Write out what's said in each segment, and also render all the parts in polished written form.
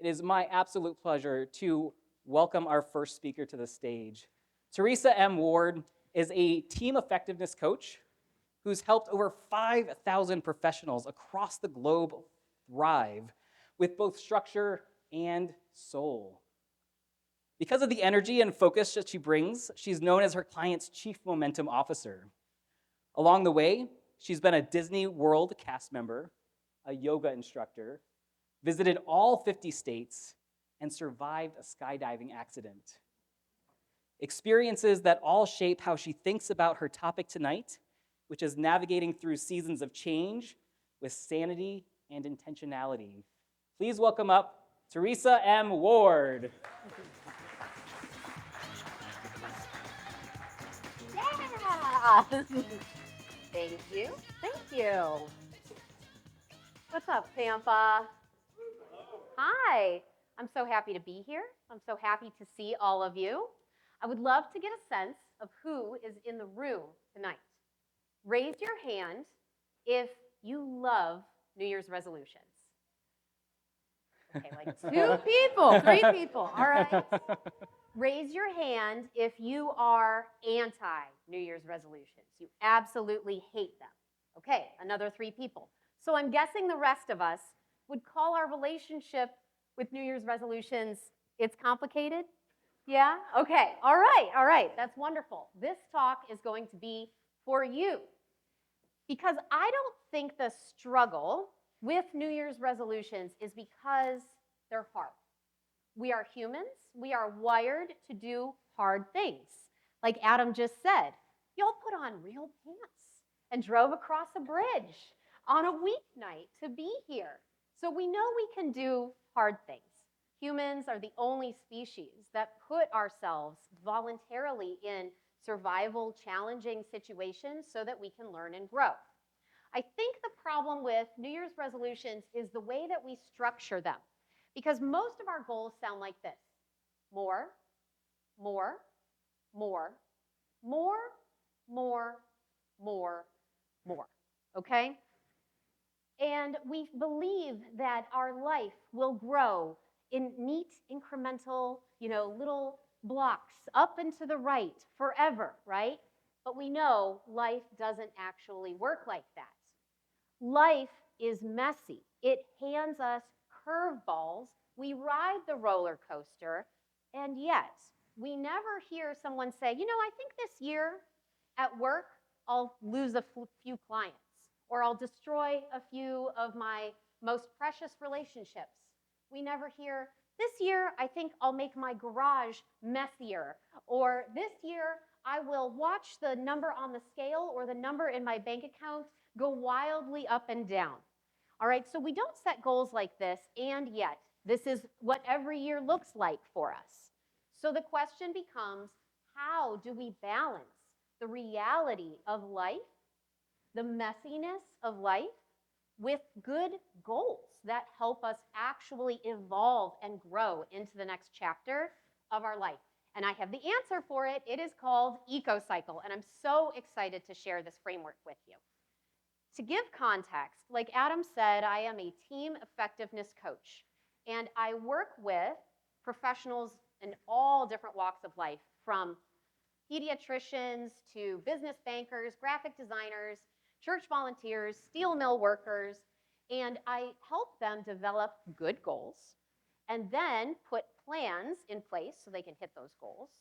it is my absolute pleasure to welcome our first speaker to the stage. Theresa M. Ward is a team effectiveness coach who's helped over 5,000 professionals across the globe thrive with both structure and soul. Because of the energy and focus that she brings, she's known as her client's chief momentum officer. Along the way, she's been a Disney World cast member, a yoga instructor, visited all 50 states, and survived a skydiving accident. Experiences that all shape how she thinks about her topic tonight, which is navigating through seasons of change with sanity and intentionality. Please welcome up Theresa M. Ward. Yeah! Thank you. Thank you. What's up, Tampa? Hi. I'm so happy to be here. I'm so happy to see all of you. I would love to get a sense of who is in the room tonight. Raise your hand if you love New Year's resolutions. Okay, like 2 people, 3 people, all right. Raise your hand if you are anti-New Year's resolutions. You absolutely hate them. Okay, another 3 people. So I'm guessing the rest of us would call our relationship with New Year's resolutions, it's complicated? Yeah? Okay, all right, that's wonderful. This talk is going to be for you. Because I don't think the struggle with New Year's resolutions is because they're hard. We are humans. We are wired to do hard things. Like Adam just said, y'all put on real pants and drove across a bridge on a weeknight to be here. So we know we can do hard things. Humans are the only species that put ourselves voluntarily in survival, challenging situations so that we can learn and grow. I think the problem with New Year's resolutions is the way that we structure them. Because most of our goals sound like this: more, more, more, more, more, more, more, okay? And we believe that our life will grow in neat, incremental, little blocks up and to the right forever, right? But we know life doesn't actually work like that. Life is messy. It hands us curveballs. We ride the roller coaster, and yet we never hear someone say, I think this year at work, I'll lose a few clients, or I'll destroy a few of my most precious relationships. We never hear, this year, I think I'll make my garage messier, or this year, I will watch the number on the scale or the number in my bank account go wildly up and down. All right, so we don't set goals like this, and yet this is what every year looks like for us. So the question becomes, how do we balance the reality of life, the messiness of life, with good goals that help us actually evolve and grow into the next chapter of our life? And I have the answer for it. It is called Ecocyle, and I'm so excited to share this framework with you. To give context, like Adam said, I am a team effectiveness coach, and I work with professionals in all different walks of life, from pediatricians to business bankers, graphic designers, church volunteers, steel mill workers, and I help them develop good goals and then put plans in place so they can hit those goals,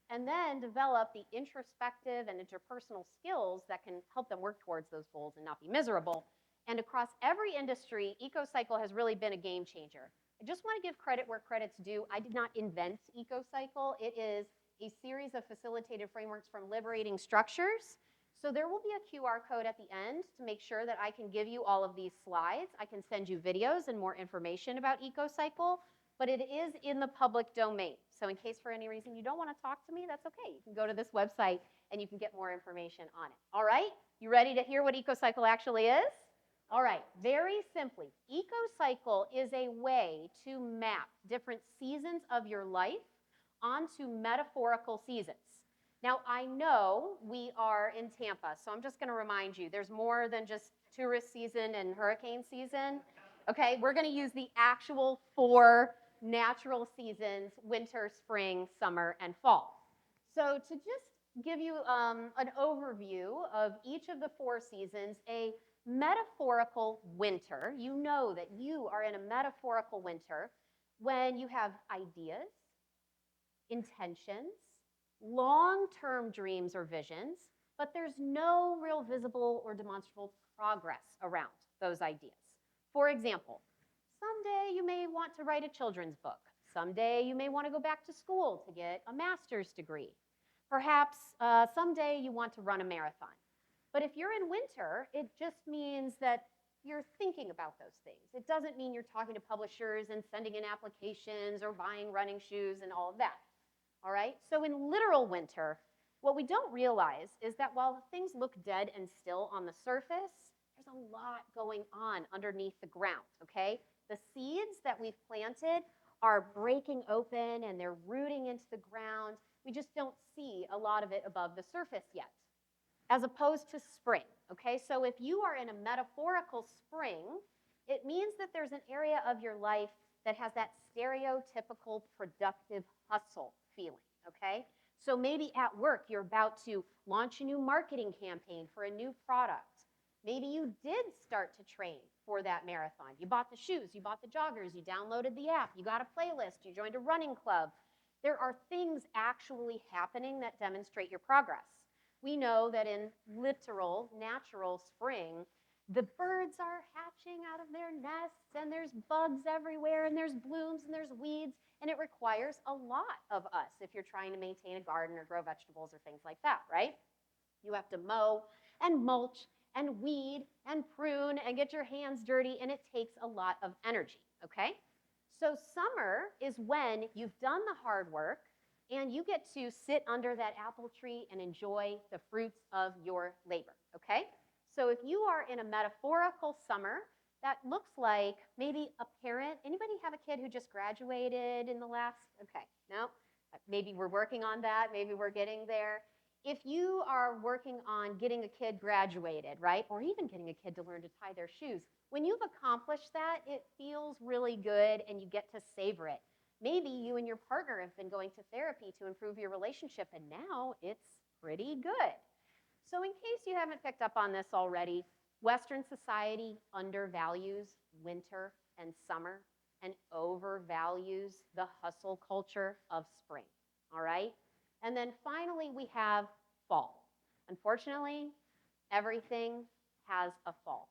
and then develop the introspective and interpersonal skills that can help them work towards those goals and not be miserable. And across every industry, Ecocyle has really been a game changer. I just want to give credit where credit's due. I did not invent Ecocyle. It is a series of facilitated frameworks from Liberating Structures. So there will be a QR code at the end to make sure that I can give you all of these slides. I can send you videos and more information about Ecocyle, but it is in the public domain. So in case for any reason you don't want to talk to me, that's okay. You can go to this website and you can get more information on it. All right, you ready to hear what Ecocyle actually is? All right, very simply, Ecocyle is a way to map different seasons of your life onto metaphorical seasons. Now, I know we are in Tampa, so I'm just going to remind you, there's more than just tourist season and hurricane season. Okay, we're going to use the actual 4 natural seasons, winter, spring, summer, and fall. So to just give you an overview of each of the 4 seasons, a metaphorical winter, you know that you are in a metaphorical winter when you have ideas, intentions, long-term dreams or visions, but there's no real visible or demonstrable progress around those ideas. For example, someday you may want to write a children's book. Someday you may want to go back to school to get a master's degree. Perhaps someday you want to run a marathon. But if you're in winter, it just means that you're thinking about those things. It doesn't mean you're talking to publishers and sending in applications or buying running shoes and all of that. All right? So in literal winter, what we don't realize is that while things look dead and still on the surface, there's a lot going on underneath the ground, okay? The seeds that we've planted are breaking open and they're rooting into the ground. We just don't see a lot of it above the surface yet, as opposed to spring, okay? So if you are in a metaphorical spring, it means that there's an area of your life that has that stereotypical productive hustle feeling, okay? So maybe at work, you're about to launch a new marketing campaign for a new product. Maybe you did start to train for that marathon. You bought the shoes, you bought the joggers, you downloaded the app, you got a playlist, you joined a running club. There are things actually happening that demonstrate your progress. We know that in literal, natural spring, the birds are hatching out of their nests, and there's bugs everywhere, and there's blooms, and there's weeds, and it requires a lot of us if you're trying to maintain a garden or grow vegetables or things like that, right? You have to mow and mulch and weed and prune and get your hands dirty, and it takes a lot of energy, okay? So summer is when you've done the hard work and you get to sit under that apple tree and enjoy the fruits of your labor, okay? So if you are in a metaphorical summer, that looks like maybe a parent. Anybody have a kid who just graduated in the last, okay, no? Maybe we're working on that, maybe we're getting there. If you are working on getting a kid graduated, right, or even getting a kid to learn to tie their shoes, when you've accomplished that, it feels really good and you get to savor it. Maybe you and your partner have been going to therapy to improve your relationship, and now it's pretty good. So in case you haven't picked up on this already, Western society undervalues winter and summer and overvalues the hustle culture of spring, all right? And then finally, we have fall. Unfortunately, everything has a fall.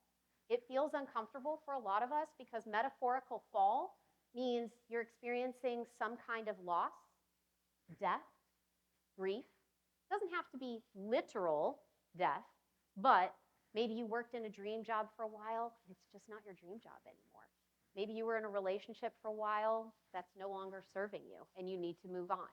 It feels uncomfortable for a lot of us because metaphorical fall means you're experiencing some kind of loss, death, grief. It doesn't have to be literal death, but maybe you worked in a dream job for a while, and it's just not your dream job anymore. Maybe you were in a relationship for a while that's no longer serving you, and you need to move on.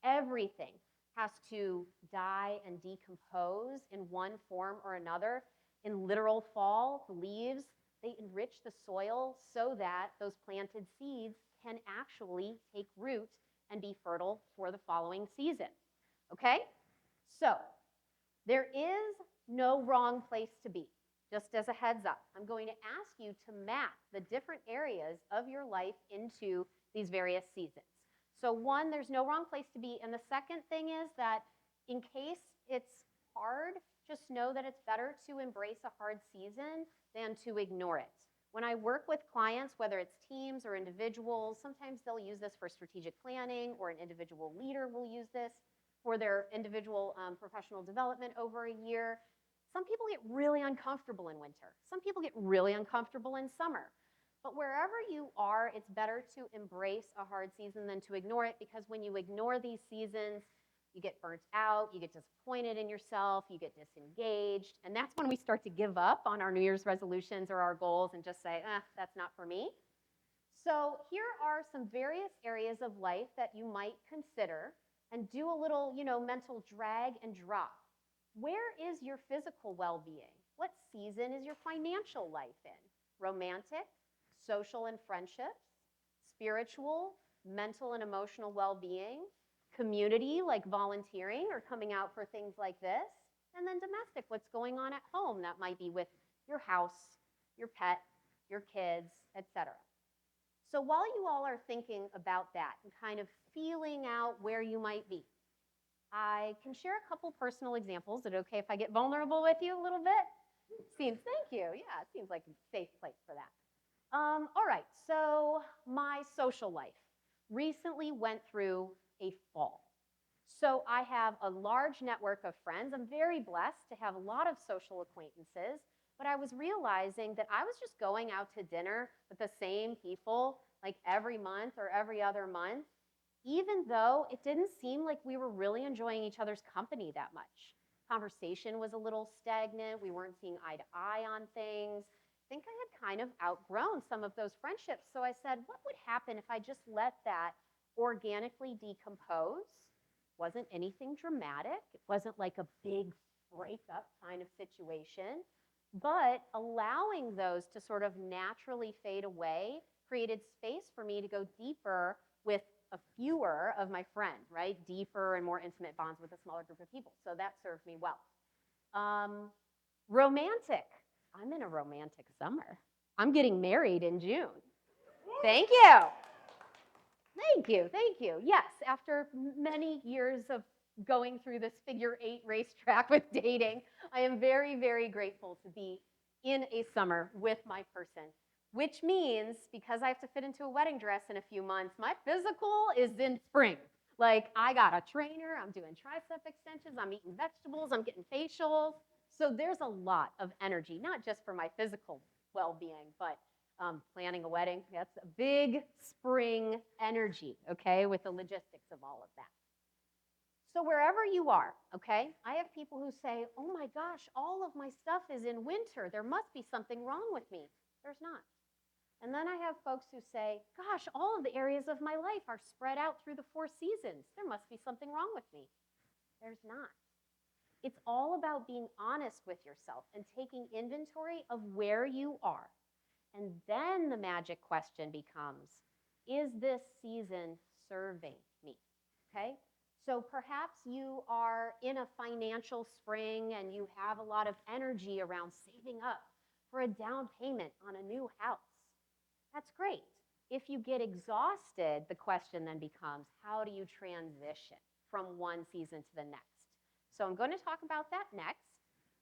Everything has to die and decompose in one form or another. In literal fall, the leaves, they enrich the soil so that those planted seeds can actually take root and be fertile for the following season. Okay? So, there is no wrong place to be. Just as a heads up, I'm going to ask you to map the different areas of your life into these various seasons. So one, there's no wrong place to be. And the second thing is that in case it's hard, just know that it's better to embrace a hard season than to ignore it. When I work with clients, whether it's teams or individuals, sometimes they'll use this for strategic planning, or an individual leader will use this for their individual professional development over a year. Some people get really uncomfortable in winter. Some people get really uncomfortable in summer. But wherever you are, it's better to embrace a hard season than to ignore it, because when you ignore these seasons, you get burnt out, you get disappointed in yourself, you get disengaged, and that's when we start to give up on our New Year's resolutions or our goals and just say, that's not for me. So here are some various areas of life that you might consider and do a little, mental drag and drop. Where is your physical well-being? What season is your financial life in? Romantic, social and friendships, spiritual, mental and emotional well-being, community like volunteering or coming out for things like this, and then domestic, what's going on at home. That might be with your house, your pet, your kids, etc. So while you all are thinking about that and kind of feeling out where you might be, I can share a couple personal examples. Is it okay if I get vulnerable with you a little bit? Thank you. Yeah, it seems like a safe place for that. All right, so my social life recently went through a fall. So I have a large network of friends. I'm very blessed to have a lot of social acquaintances, but I was realizing that I was just going out to dinner with the same people like every month or every other month, even though it didn't seem like we were really enjoying each other's company that much. Conversation was a little stagnant. We weren't seeing eye to eye on things. I think I had kind of outgrown some of those friendships. So I said, what would happen if I just let that organically decompose? Wasn't anything dramatic. It wasn't like a big breakup kind of situation, but allowing those to sort of naturally fade away created space for me to go deeper with a fewer of my friends, right? Deeper and more intimate bonds with a smaller group of people. So that served me well. Romantic. I'm in a romantic summer. I'm getting married in June. Thank you. Thank you. Thank you. Yes, after many years of going through this figure-8 racetrack with dating, I am very, very grateful to be in a summer with my person, which means because I have to fit into a wedding dress in a few months, my physical is in spring. Like, I got a trainer, I'm doing tricep extensions, I'm eating vegetables, I'm getting facials. So there's a lot of energy, not just for my physical well-being, but planning a wedding, that's a big spring energy, okay, with the logistics of all of that. So wherever you are, okay, I have people who say, oh my gosh, all of my stuff is in winter. There must be something wrong with me. There's not. And then I have folks who say, gosh, all of the areas of my life are spread out through the 4 seasons. There must be something wrong with me. There's not. It's all about being honest with yourself and taking inventory of where you are. And then the magic question becomes, is this season serving me? Okay? So perhaps you are in a financial spring and you have a lot of energy around saving up for a down payment on a new house. That's great. If you get exhausted, the question then becomes, how do you transition from one season to the next? So I'm going to talk about that next.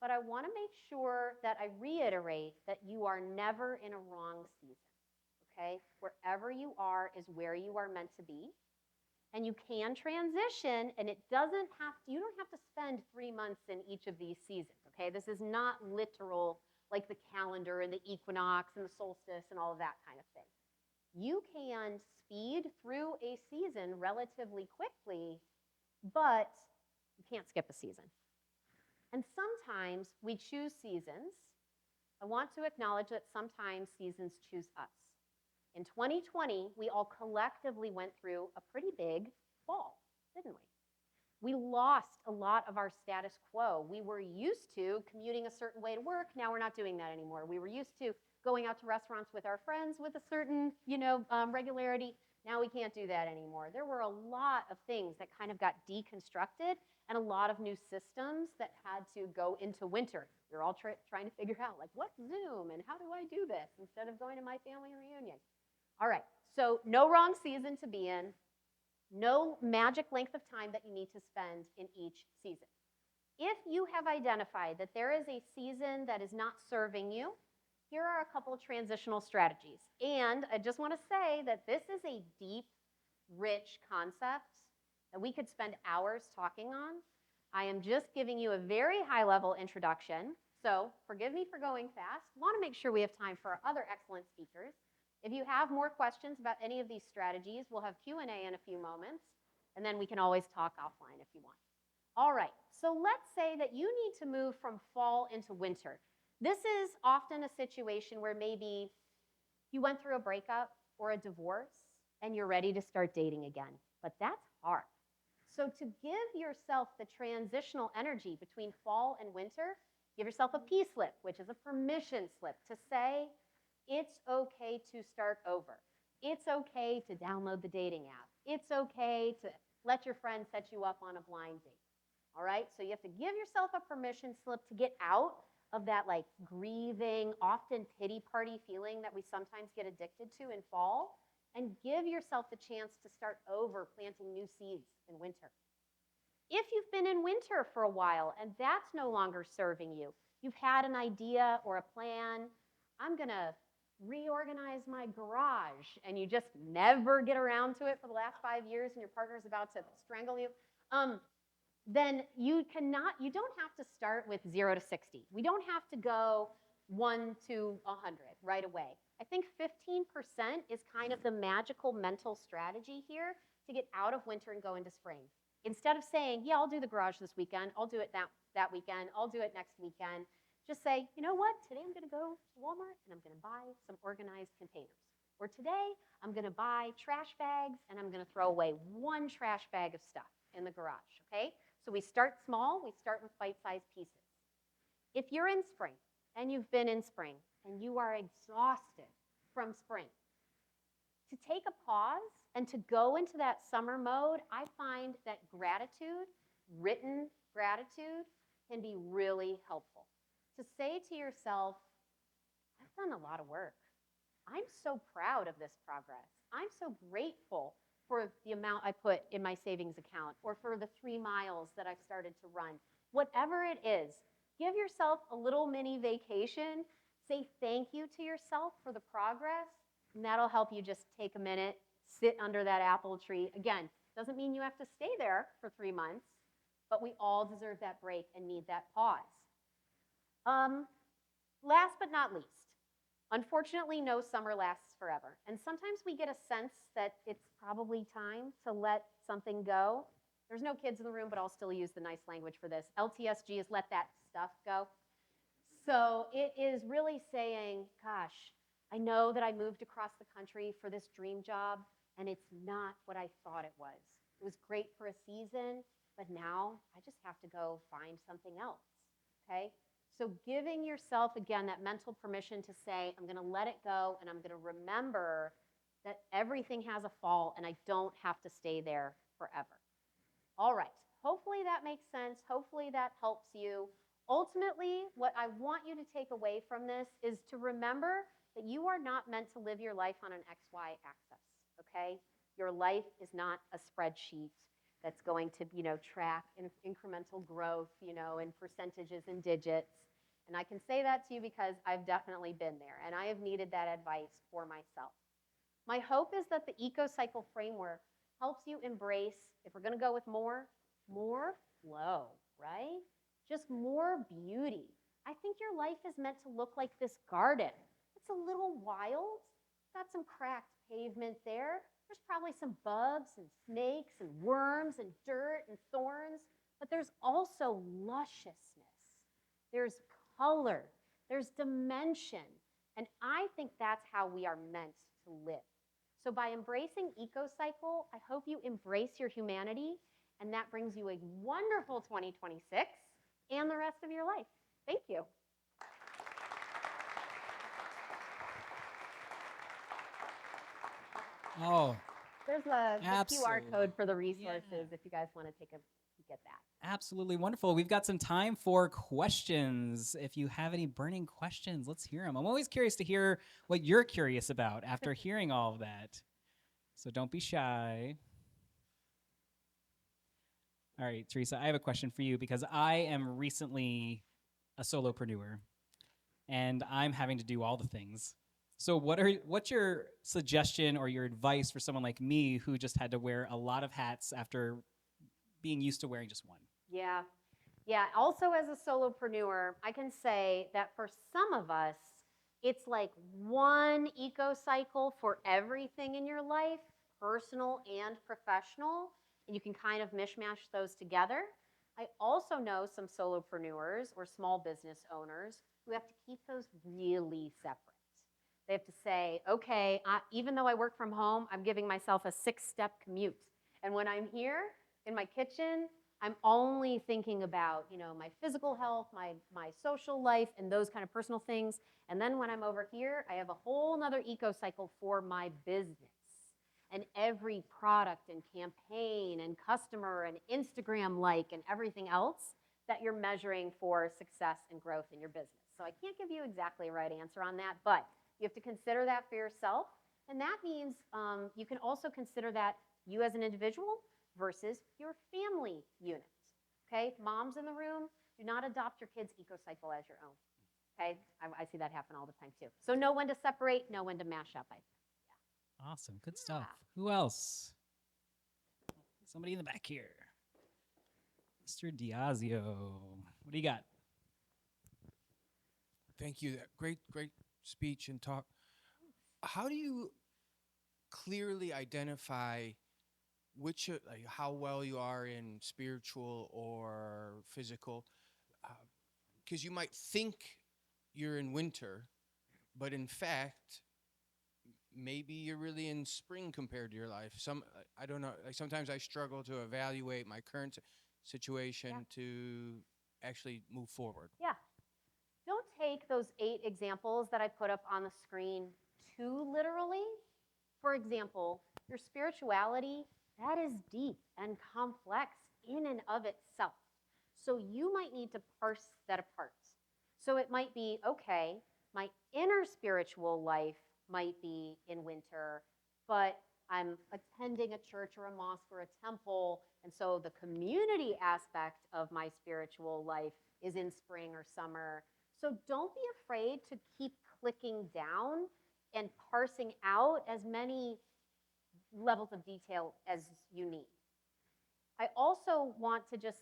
But I want to make sure that I reiterate that you are never in a wrong season, okay? Wherever you are is where you are meant to be. And you can transition, and you don't have to spend 3 months in each of these seasons, okay? This is not literal, like the calendar and the equinox and the solstice and all of that kind of thing. You can speed through a season relatively quickly, but you can't skip a season. And sometimes we choose seasons. I want to acknowledge that sometimes seasons choose us. In 2020, we all collectively went through a pretty big fall, didn't we? We lost a lot of our status quo. We were used to commuting a certain way to work. Now we're not doing that anymore. We were used to going out to restaurants with our friends with a certain, regularity. Now we can't do that anymore. There were a lot of things that kind of got deconstructed and a lot of new systems that had to go into winter. We were all trying to figure out, like, what's Zoom and how do I do this instead of going to my family reunion? All right, so no wrong season to be in, no magic length of time that you need to spend in each season. If you have identified that there is a season that is not serving you, here are a couple of transitional strategies. And I just want to say that this is a deep, rich concept that we could spend hours talking on. I am just giving you a very high-level introduction. So forgive me for going fast. I want to make sure we have time for our other excellent speakers. If you have more questions about any of these strategies, we'll have Q&A in a few moments, and then we can always talk offline if you want. All right, so let's say that you need to move from fall into winter. This is often a situation where maybe you went through a breakup or a divorce and you're ready to start dating again, but that's hard. So to give yourself the transitional energy between fall and winter, give yourself a P slip, which is a permission slip to say, it's okay to start over. It's okay to download the dating app. It's okay to let your friend set you up on a blind date. All right, so you have to give yourself a permission slip to get out of that like grieving, often pity party feeling that we sometimes get addicted to in fall and give yourself the chance to start over planting new seeds in winter. If you've been in winter for a while and that's no longer serving you, you've had an idea or a plan, I'm going to reorganize my garage, and you just never get around to it for the last 5 years and your partner's about to strangle you, then you don't have to start with 0 to 60. We don't have to go 1 to 100 right away. I think 15% is kind of the magical mental strategy here to get out of winter and go into spring. Instead of saying, yeah, I'll do the garage this weekend, I'll do it that weekend, I'll do it next weekend, just say, you know what, today I'm going to go to Walmart and I'm going to buy some organized containers. Or today I'm going to buy trash bags and I'm going to throw away 1 trash bag of stuff in the garage, okay? So we start small, we start with bite-sized pieces. If you're in spring and you've been in spring and you are exhausted from spring, to take a pause and to go into that summer mode, I find that gratitude, written gratitude, can be really helpful. To say to yourself, I've done a lot of work. I'm so proud of this progress. I'm so grateful for the amount I put in my savings account or for the 3 miles that I've started to run. Whatever it is, give yourself a little mini vacation. Say thank you to yourself for the progress, and that'll help you just take a minute, sit under that apple tree. Again, doesn't mean you have to stay there for 3 months, but we all deserve that break and need that pause. Last but not least, unfortunately, no summer lasts forever. And sometimes we get a sense that it's probably time to let something go. There's no kids in the room, but I'll still use the nice language for this. LTSG is let that stuff go. So it is really saying, gosh, I know that I moved across the country for this dream job, and it's not what I thought it was. It was great for a season, but now I just have to go find something else, okay? So giving yourself, again, that mental permission to say, I'm going to let it go, and I'm going to remember that everything has a fall, and I don't have to stay there forever. All right. Hopefully that makes sense. Hopefully that helps you. Ultimately, what I want you to take away from this is to remember that you are not meant to live your life on an XY axis, okay? Your life is not a spreadsheet that's going to, track incremental growth, in percentages and digits. And I can say that to you because I've definitely been there, and I have needed that advice for myself. My hope is that the Ecocyle framework helps you embrace, if we're going to go with more flow, right? Just more beauty. I think your life is meant to look like this garden. It's a little wild. Got some cracked pavement there. There's probably some bugs and snakes and worms and dirt and thorns, but there's also lusciousness. There's color. There's dimension. And I think that's how we are meant to live. So by embracing Ecocyle, I hope you embrace your humanity, and that brings you a wonderful 2026 and the rest of your life. Thank you. Oh, There's the QR code for the resources Yeah. if you guys want to take a peek at that. Absolutely wonderful. We've got some time for questions. If you have any burning questions, let's hear them. I'm always curious to hear what you're curious about after hearing all of that. So don't be shy. All right, Theresa, I have a question for you because I am recently a solopreneur and I'm having to do all the things. So what's your suggestion or your advice for someone like me who just had to wear a lot of hats after being used to wearing just one? Yeah. Also, as a solopreneur, I can say that for some of us, it's like one Ecocyle for everything in your life, personal and professional, and you can kind of mishmash those together. I also know some solopreneurs or small business owners who have to keep those really separate. They have to say, okay, even though I work from home, I'm giving myself a 6-step commute. And when I'm here in my kitchen, I'm only thinking about, my physical health, my social life, and those kind of personal things. And then when I'm over here, I have a whole nother Ecocyle for my business. And every product and campaign and customer and Instagram like and everything else that you're measuring for success and growth in your business. So I can't give you exactly a right answer on that, but you have to consider that for yourself. And that means you can also consider that you as an individual versus your family unit. Okay, moms in the room, do not adopt your kids' ecocycle as your own. Okay, I see that happen all the time too. So know when to separate, know when to mash up. Awesome. Good stuff. Who else? Somebody in the back here. Mr. Diazio. What do you got? Thank you. Great speech and talk. How do you clearly identify like how well you are in spiritual or physical? Because you might think you're in winter, but in fact, maybe you're really in spring compared to your life. I don't know. Like sometimes I struggle to evaluate my current situation to actually move forward. Yeah. Don't take those 8 examples that I put up on the screen too literally. For example, your spirituality, that is deep and complex in and of itself. So you might need to parse that apart. So it might be, okay, my inner spiritual life might be in winter, but I'm attending a church or a mosque or a temple, and so the community aspect of my spiritual life is in spring or summer. So don't be afraid to keep clicking down and parsing out as many levels of detail as you need. I also want to just,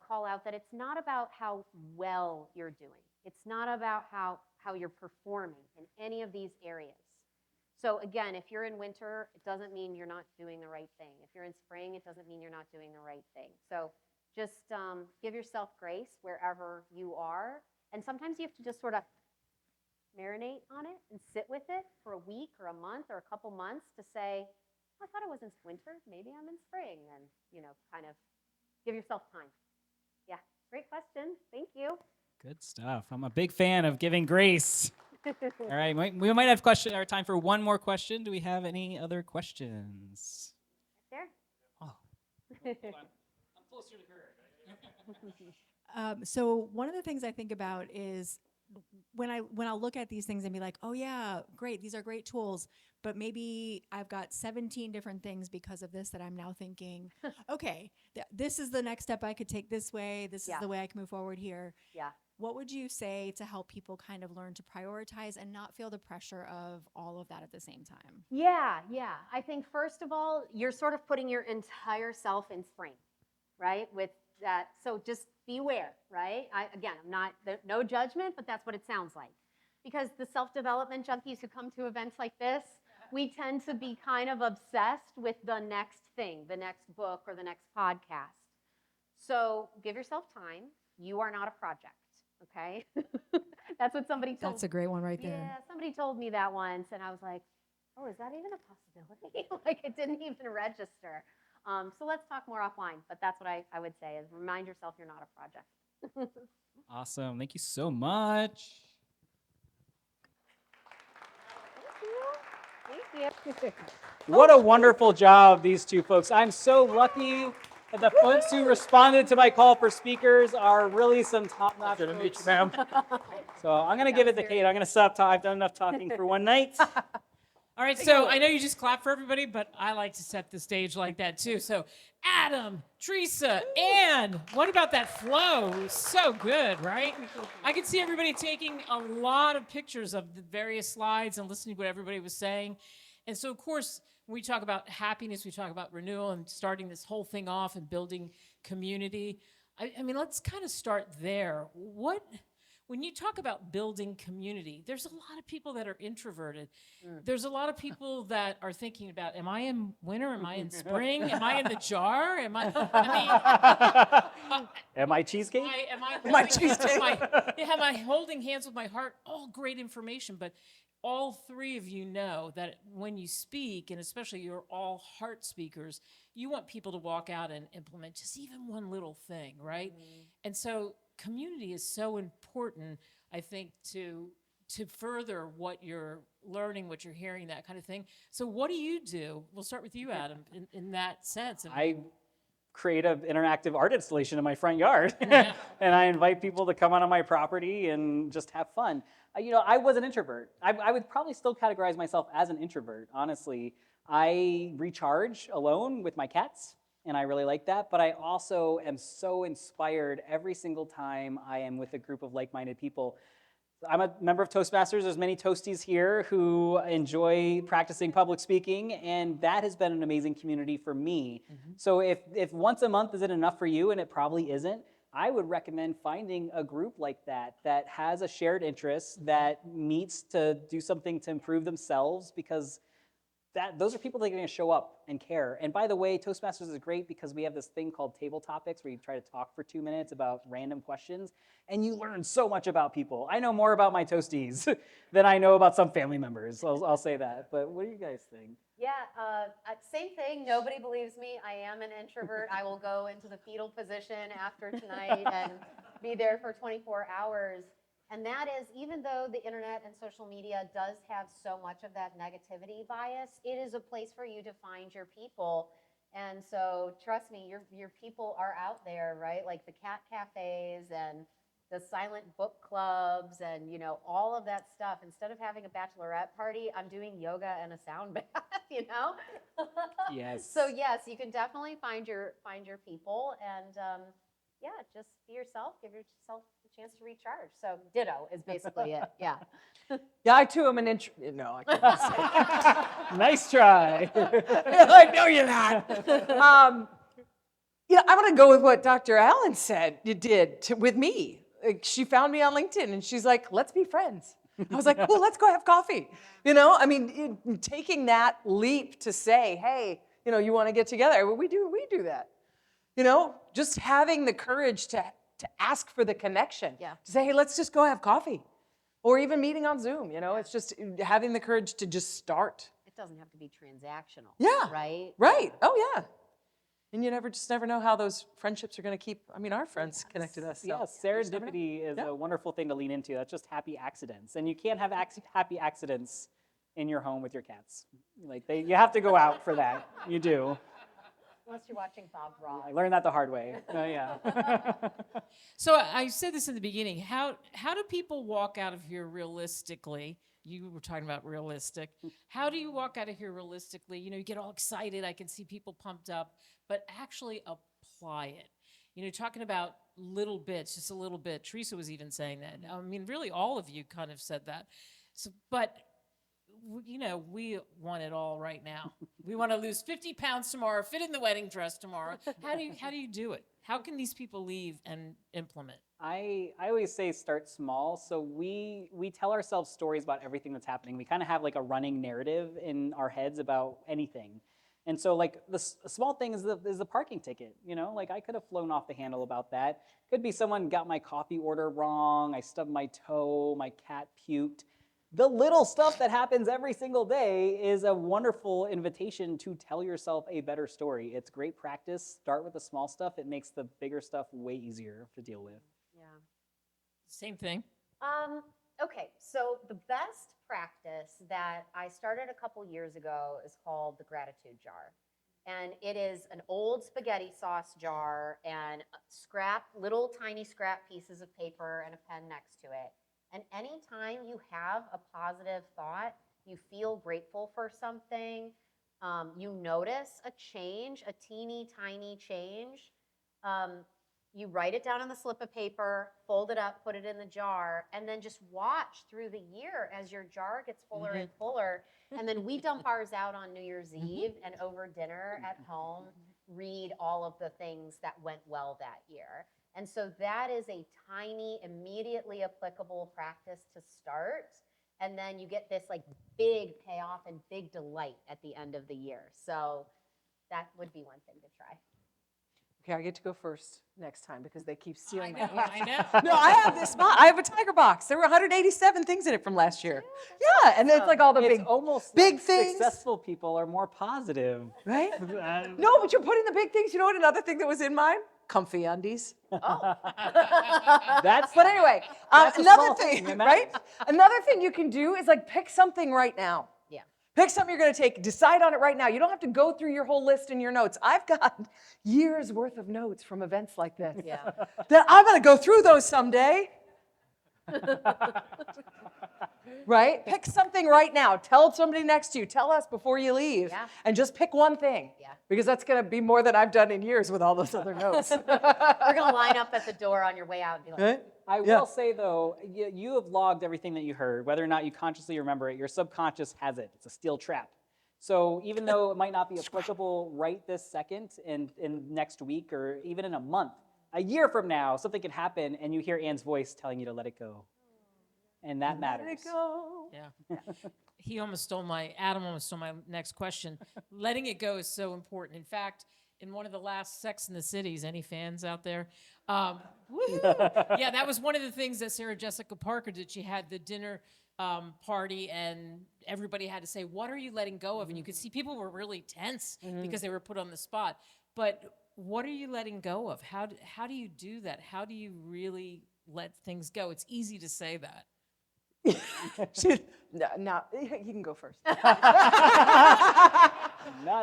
call out that it's not about how well you're doing. It's not about how you're performing in any of these areas. So again, if you're in winter, it doesn't mean you're not doing the right thing. If you're in spring, it doesn't mean you're not doing the right thing. So just give yourself grace wherever you are. And sometimes you have to just sort of marinate on it and sit with it for a week or a month or a couple months to say, I thought it was in winter, maybe I'm in spring, and kind of give yourself time. Yeah, great question. Thank you. Good stuff. I'm a big fan of giving grace. All right, we might have time for one more question. Do we have any other questions? There. Oh, hold on. I'm closer to her. So one of the things I think about is when I'll look at these things and be like, oh yeah, great, these are great tools, but maybe I've got 17 different things because of this that I'm now thinking, okay, this is the next step I could take this way. This is the way I can move forward here. Yeah. What would you say to help people kind of learn to prioritize and not feel the pressure of all of that at the same time? Yeah. I think first of all, you're sort of putting your entire self in spring, right? With that, so just be aware, right? I'm not, no judgment, but that's what it sounds like. Because the self-development junkies who come to events like this, we tend to be kind of obsessed with the next thing, the next book or the next podcast. So give yourself time. You are not a project, okay? That's what somebody told me. That's a great one right there. Yeah, somebody told me that once, and I was like, oh, is that even a possibility? Like, it didn't even register. So let's talk more offline, but that's what I would say is remind yourself you're not a project. Awesome. Thank you so much. Thank you. What a wonderful job, these two folks. I'm so lucky that the folks who responded to my call for speakers are really some top-notch folks. Good to meet you, ma'am. So I'm going to give it to Kate. I'm going to stop talking. I've done enough talking for one night. All right, so I know you just clapped for everybody, but I like to set the stage like that too. So Adam, Theresa, Ann, what about that flow? It was so good, right? I could see everybody taking a lot of pictures of the various slides and listening to what everybody was saying. And so, of course, when we talk about happiness, we talk about renewal and starting this whole thing off and building community. I mean, let's kind of start there. When you talk about building community, there's a lot of people that are introverted. There's a lot of people that are thinking about, am I in winter? Am I in spring? Am I in the jar? Am I cheesecake? Am I holding hands with my heart? All great information, but all three of you know that when you speak, and especially you're all heart speakers, you want people to walk out and implement just even one little thing, right? And so community is so important, I think, to further what you're learning, what you're hearing, that kind of thing. So what do you do? We'll start with you, Adam, in that sense. create an interactive art installation in my front yard. And I invite people to come onto my property and just have fun. I was an introvert. I would probably still categorize myself as an introvert, honestly. I recharge alone with my cats, and I really like that. But I also am so inspired every single time I am with a group of like-minded people. I'm a member of Toastmasters. There's many Toasties here who enjoy practicing public speaking, and that has been an amazing community for me. So if once a month isn't enough for you, and it probably isn't, I would recommend finding a group like that that has a shared interest, that meets to do something to improve themselves, because those are people that are going to show up and care. And by the way, Toastmasters is great because we have this thing called table topics where you try to talk for 2 minutes about random questions, and you learn so much about people. I know more about my Toasties than I know about some family members. I'll say that. But what do you guys think? Yeah, same thing. Nobody believes me. I am an introvert. I will go into the fetal position after tonight and be there for 24 hours. And that is, even though the internet and social media does have so much of that negativity bias, it is a place for you to find your people. And so trust me, your people are out there, right? Like the cat cafes and the silent book clubs and all of that stuff. Instead of having a bachelorette party, I'm doing yoga and a sound bath, Yes. So yes, you can definitely find your people and yeah, just be yourself, give yourself a chance to recharge. So ditto is basically it. Yeah. Yeah, I too am an no, I can't say. Nice try. Like, no, you're not. I'm going to go with what Dr. Allen said you did with me. Like, she found me on LinkedIn and she's like, let's be friends. I was like, cool, let's go have coffee. Taking that leap to say, hey, you want to get together? Well, we do that. Just having the courage to ask for the connection. Yeah. To say, hey, let's just go have coffee. Or even meeting on Zoom, it's just having the courage to just start. It doesn't have to be transactional. Yeah. Right? Right. Oh, yeah. And you never know how those friendships are going to keep, our friends connected us. So. Yes, serendipity is a wonderful thing to lean into. That's just happy accidents. And you can't have happy accidents in your home with your cats. You have to go out for that. You do. Unless you're watching Bob Ross. I learned that the hard way. Yeah. So I said this in the beginning. How do people walk out of here realistically? You were talking about realistic. How do you walk out of here realistically? You get all excited. I can see people pumped up, but actually apply it. Talking about little bits, just a little bit. Theresa was even saying that. I mean, really, all of you kind of said that. So, but we want it all right now. We want to lose 50 pounds tomorrow, fit in the wedding dress tomorrow. How do you do it? How can these people leave and implement? I always say start small. So we tell ourselves stories about everything that's happening. We kind of have like a running narrative in our heads about anything. And so the small thing is the parking ticket. I could have flown off the handle about that. Could be someone got my coffee order wrong. I stubbed my toe. My cat puked. The little stuff that happens every single day is a wonderful invitation to tell yourself a better story. It's great practice. Start with the small stuff. It makes the bigger stuff way easier to deal with. Yeah. Same thing. Okay, so the best practice that I started a couple years ago is called the gratitude jar. And it is an old spaghetti sauce jar and little tiny scrap pieces of paper and a pen next to it. And anytime you have a positive thought, you feel grateful for something, you notice a change, a teeny tiny change, you write it down on the slip of paper, fold it up, put it in the jar, and then just watch through the year as your jar gets fuller and fuller. And then we dump ours out on New Year's Eve and over dinner at home, read all of the things that went well that year. And so that is a tiny, immediately applicable practice to start. And then you get this big payoff and big delight at the end of the year. So that would be one thing to try. Okay, I get to go first next time because they keep stealing I my know. No, I have this box. I have a tiger box. There were 187 things in it from last year. Yeah, and it's all the It's big, almost big like things. Successful people are more positive. Right? No, but you're putting the big things. You know what another thing that was in mine? Comfy undies. Oh. But anyway, That's a another small thing, thing, it right? matters. Another thing you can do is pick something right now. Yeah. Pick something you're going to take. Decide on it right now. You don't have to go through your whole list in your notes. I've got years worth of notes from events like this. Yeah. That I'm going to go through those someday. Right? Pick something right now. Tell somebody next to you. Tell us before you leave. Yeah. And just pick one thing. Yeah. Because that's going to be more than I've done in years with all those other notes. We're going to line up at the door on your way out and be like, Right? I Yeah. will say, though, you have logged everything that you heard. Whether or not you consciously remember it, your subconscious has it. It's a steel trap. So even though it might not be applicable right this second in next week or even in a month, a year from now, something could happen and you hear Anne's voice telling you to let it go. And that matters. Let it go. Yeah. Adam almost stole my next question. Letting it go is so important. In fact, in one of the last Sex in the Cities, any fans out there? Woohoo! Yeah, that was one of the things that Sarah Jessica Parker did. She had the dinner party and everybody had to say, what are you letting go of? And you could see people were really tense because they were put on the spot. But what are you letting go of? How do you do that? How do you really let things go? It's easy to say that. No, you can go first. Not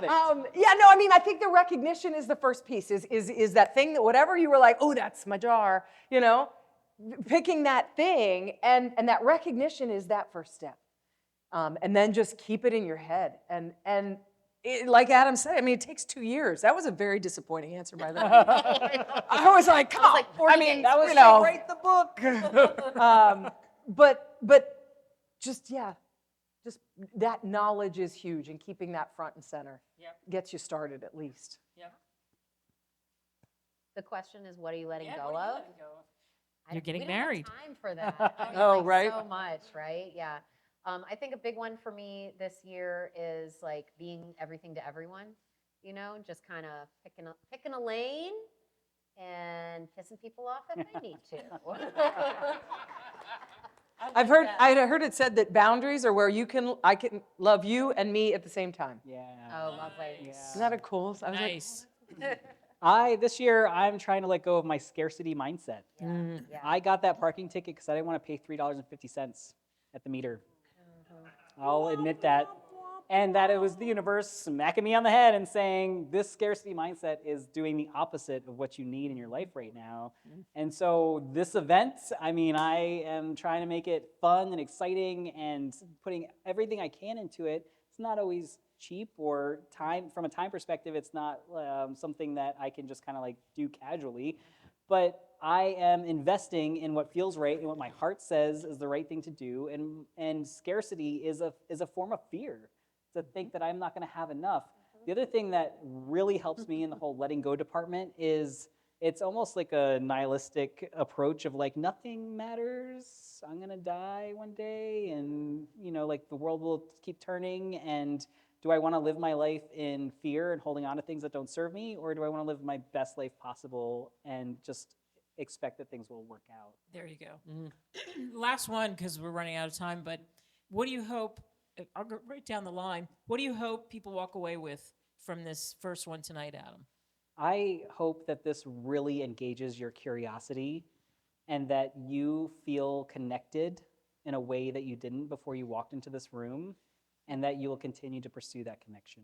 it. Yeah, no, I mean, I think the recognition is the first piece, is that thing that whatever you were like, oh, that's my jar, you know, picking that thing, and that recognition is that first step. And then just keep it in your head. And like Adam said, I mean, it takes 2 years. That was a very disappointing answer by that. I was like, come on. like 40 I mean, days. that was, You you know, know. write the book. But just that knowledge is huge, and keeping that front and center gets you started at least. Yep. the question is, what are you letting Yeah, go what are you of? letting go of? I- You're getting we don't have married. time for that. I mean, Oh, like, right. So much, right? Yeah. I think a big one for me this year is like being everything to everyone. You know, just kind of picking a lane and pissing people off if I need to. I heard it said that boundaries are where I can love you and me at the same time. Yeah. Oh, lovely. Yeah. Isn't that a cool? I was Nice. This year, I'm trying to let go of my scarcity mindset. Yeah. I got that parking ticket because I didn't want to pay $3.50 at the meter. I'll admit that. And that it was the universe smacking me on the head and saying, this scarcity mindset is doing the opposite of what you need in your life right now. And so this event, I mean, I am trying to make it fun and exciting and putting everything I can into it. It's not always cheap or from a time perspective, it's not something that I can just kind of like do casually. But I am investing in what feels right and what my heart says is the right thing to do. And scarcity is a form of fear, to think that I'm not going to have enough. The other thing that really helps me in the whole letting go department is it's almost like a nihilistic approach of like, nothing matters. I'm going to die one day, and like the world will keep turning. And do I want to live my life in fear and holding on to things that don't serve me, or do I want to live my best life possible and just expect that things will work out? There you go. Last one, because we're running out of time, but what do you hope, I'll go right down the line, what do you hope people walk away with from this first one tonight, Adam? I hope that this really engages your curiosity and that you feel connected in a way that you didn't before you walked into this room, and that you will continue to pursue that connection.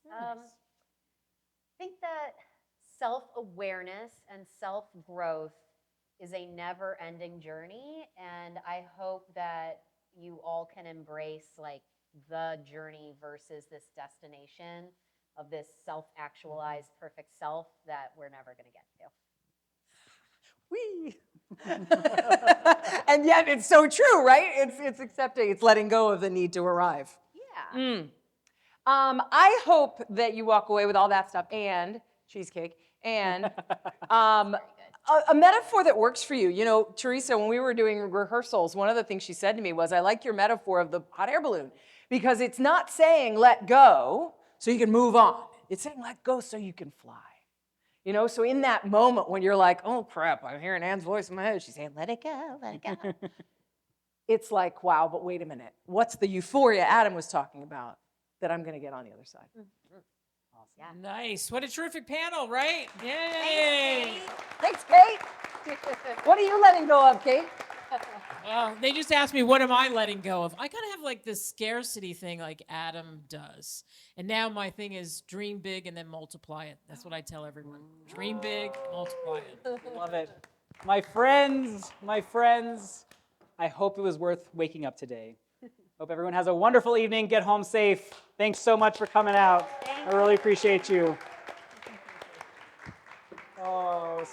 Nice. I think that self-awareness and self-growth is a never-ending journey, and I hope that you all can embrace like the journey versus this destination of this self-actualized perfect self that we're never going to get to. Whee! And yet it's so true, right? It's accepting, it's letting go of the need to arrive. Yeah. I hope that you walk away with all that stuff and cheesecake and a metaphor that works for you. You know, Theresa, when we were doing rehearsals, one of the things she said to me was, I like your metaphor of the hot air balloon, because it's not saying let go so you can move on. It's saying let go so you can fly. You know, so in that moment when you're like, oh crap, I'm hearing Anne's voice in my head, she's saying, let it go, let it go. It's like, wow, but wait a minute. What's the euphoria Adam was talking about that I'm going to get on the other side? Awesome. Yeah. Nice. What a terrific panel, right? Yay! Thanks, Kate. What are you letting go of, Kate? They just asked me, what am I letting go of? I kind of have like this scarcity thing like Adam does. And now my thing is dream big and then multiply it. That's what I tell everyone. Dream big, multiply it. Love it. My friends, I hope it was worth waking up today. Hope everyone has a wonderful evening. Get home safe. Thanks so much for coming out. I really appreciate you. Oh,